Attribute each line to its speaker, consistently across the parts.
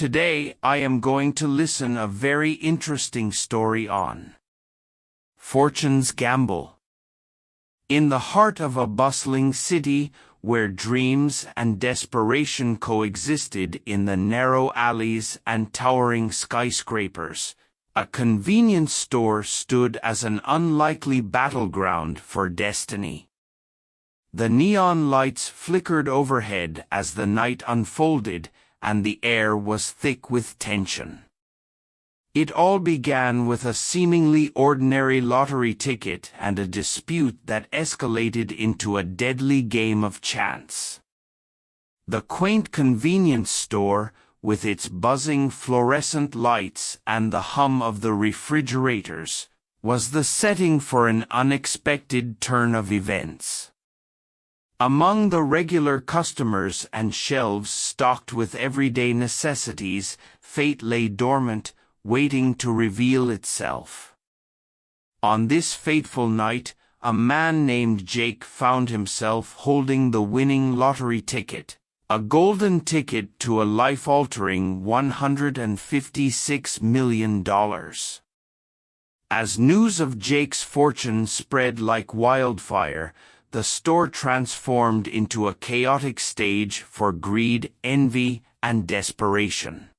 Speaker 1: Today I am going to listen a very interesting story on Fortune's Gamble. In the heart of a bustling city where dreams and desperation coexisted in the narrow alleys and towering skyscrapers, a convenience store stood as an unlikely battleground for destiny. The neon lights flickered overhead as the night unfolded, and the air was thick with tension. It all began with a seemingly ordinary lottery ticket and a dispute that escalated into a deadly game of chance. The quaint convenience store, with its buzzing fluorescent lights and the hum of the refrigerators, was the setting for an unexpected turn of events. Among the regular customers and shelves stocked with everyday necessities, fate lay dormant, waiting to reveal itself. On this fateful night, a man named Jake found himself holding the winning lottery ticket, a golden ticket to a life-altering $156 million. As news of Jake's fortune spread like wildfire, the store transformed into a chaotic stage for greed, envy, and desperation.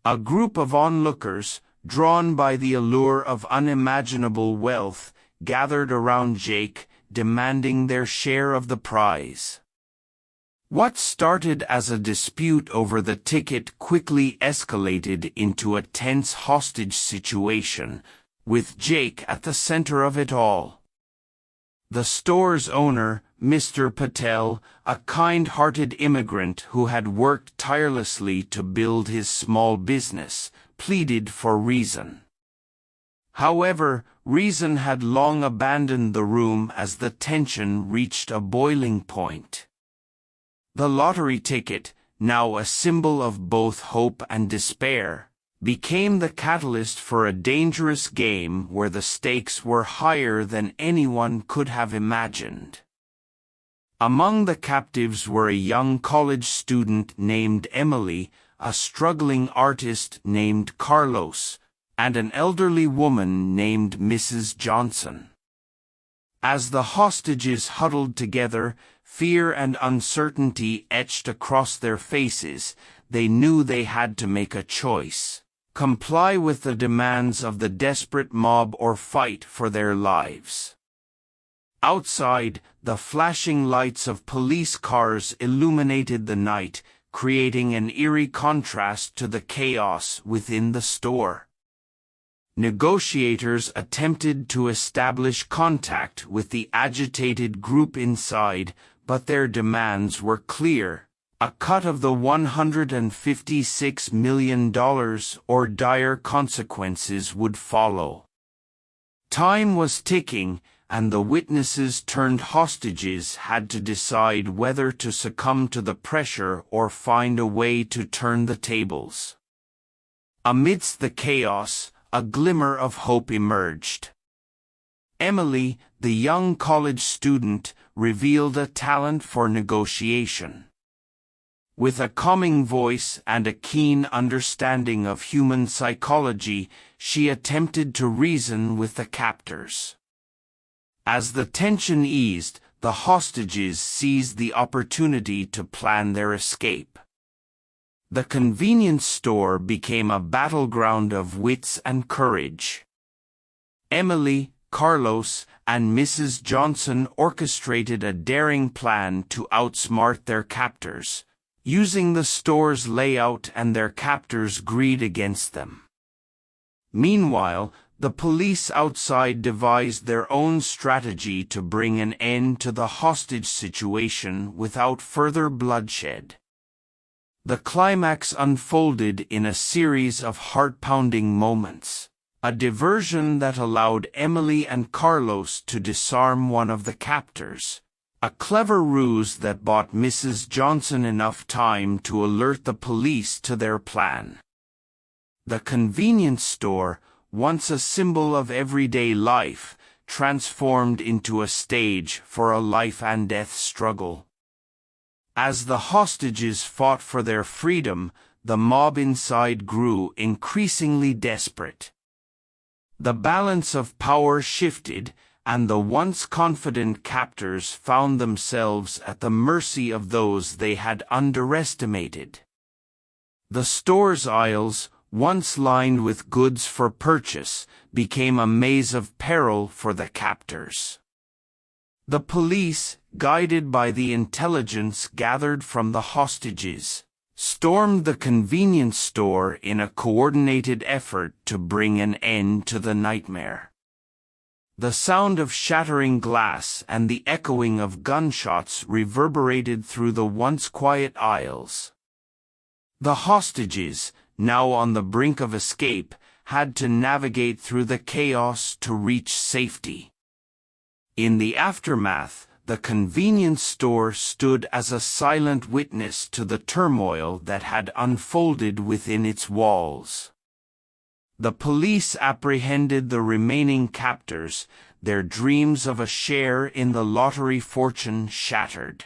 Speaker 1: A group of onlookers, drawn by the allure of unimaginable wealth, gathered around Jake, demanding their share of the prize. What started as a dispute over the ticket quickly escalated into a tense hostage situation, with Jake at the center of it all. The store's owner, Mr. Patel, a kind-hearted immigrant who had worked tirelessly to build his small business, pleaded for reason. However, reason had long abandoned the room as the tension reached a boiling point. The lottery ticket, now a symbol of both hope and despair, became the catalyst for a dangerous game where the stakes were higher than anyone could have imagined. Among the captives were a young college student named Emily, a struggling artist named Carlos, and an elderly woman named Mrs. Johnson. As the hostages huddled together, fear and uncertainty etched across their faces. They knew they had to make a choice: comply with the demands of the desperate mob or fight for their lives. Outside, the flashing lights of police cars illuminated the night, creating an eerie contrast to the chaos within the store. Negotiators attempted to establish contact with the agitated group inside, but their demands were clear: a cut of the $156 million or dire consequences would follow. Time was ticking, and the witnesses turned hostages had to decide whether to succumb to the pressure or find a way to turn the tables. Amidst the chaos, a glimmer of hope emerged. Emily, the young college student, revealed a talent for negotiation. With a calming voice and a keen understanding of human psychology, she attempted to reason with the captors. As the tension eased, the hostages seized the opportunity to plan their escape. The convenience store became a battleground of wits and courage. Emily, Carlos, and Mrs. Johnson orchestrated a daring plan to outsmart their captors, using the store's layout and their captors' greed against them. Meanwhile, the police outside devised their own strategy to bring an end to the hostage situation without further bloodshed. The climax unfolded in a series of heart-pounding moments, a diversion that allowed Emily and Carlos to disarm one of the captors, a clever ruse that bought Mrs. Johnson enough time to alert the police to their plan. The convenience store, once a symbol of everyday life, transformed into a stage for a life-and-death struggle. As the hostages fought for their freedom, the mob inside grew increasingly desperate. The balance of power shifted, and the once confident captors found themselves at the mercy of those they had underestimated. The store's aisles, once lined with goods for purchase, became a maze of peril for the captors. The police, guided by the intelligence gathered from the hostages, stormed the convenience store in a coordinated effort to bring an end to the nightmare. The sound of shattering glass and the echoing of gunshots reverberated through the once quiet aisles. The hostages, now on the brink of escape, had to navigate through the chaos to reach safety. In the aftermath, the convenience store stood as a silent witness to the turmoil that had unfolded within its walls. The police apprehended the remaining captors, their dreams of a share in the lottery fortune shattered.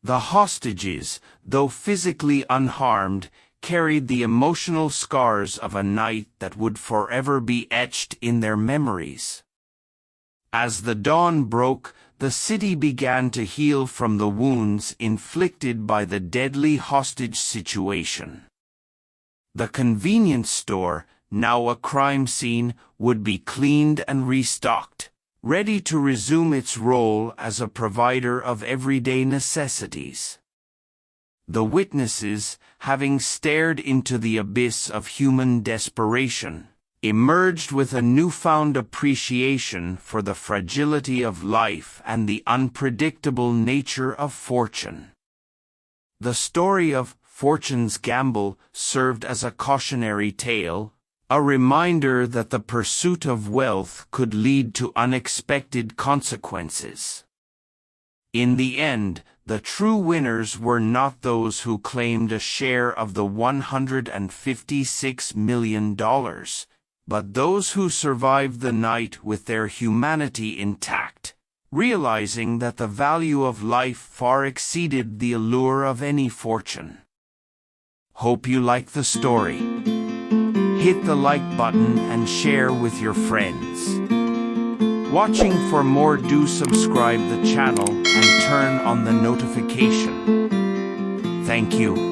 Speaker 1: The hostages, though physically unharmed, carried the emotional scars of a night that would forever be etched in their memories. As the dawn broke, the city began to heal from the wounds inflicted by the deadly hostage situation. The convenience store, now a crime scene, would be cleaned and restocked, ready to resume its role as a provider of everyday necessities. The witnesses, having stared into the abyss of human desperation, emerged with a newfound appreciation for the fragility of life and the unpredictable nature of fortune. The story of Fortune's Gamble served as a cautionary tale, a reminder that the pursuit of wealth could lead to unexpected consequences. In the end, the true winners were not those who claimed a share of the $156 million, but those who survived the night with their humanity intact, realizing that the value of life far exceeded the allure of any fortune. Hope you like the story. Hit the like button and share with your friends. Watching for more, do subscribe the channel and turn on the notification. Thank you.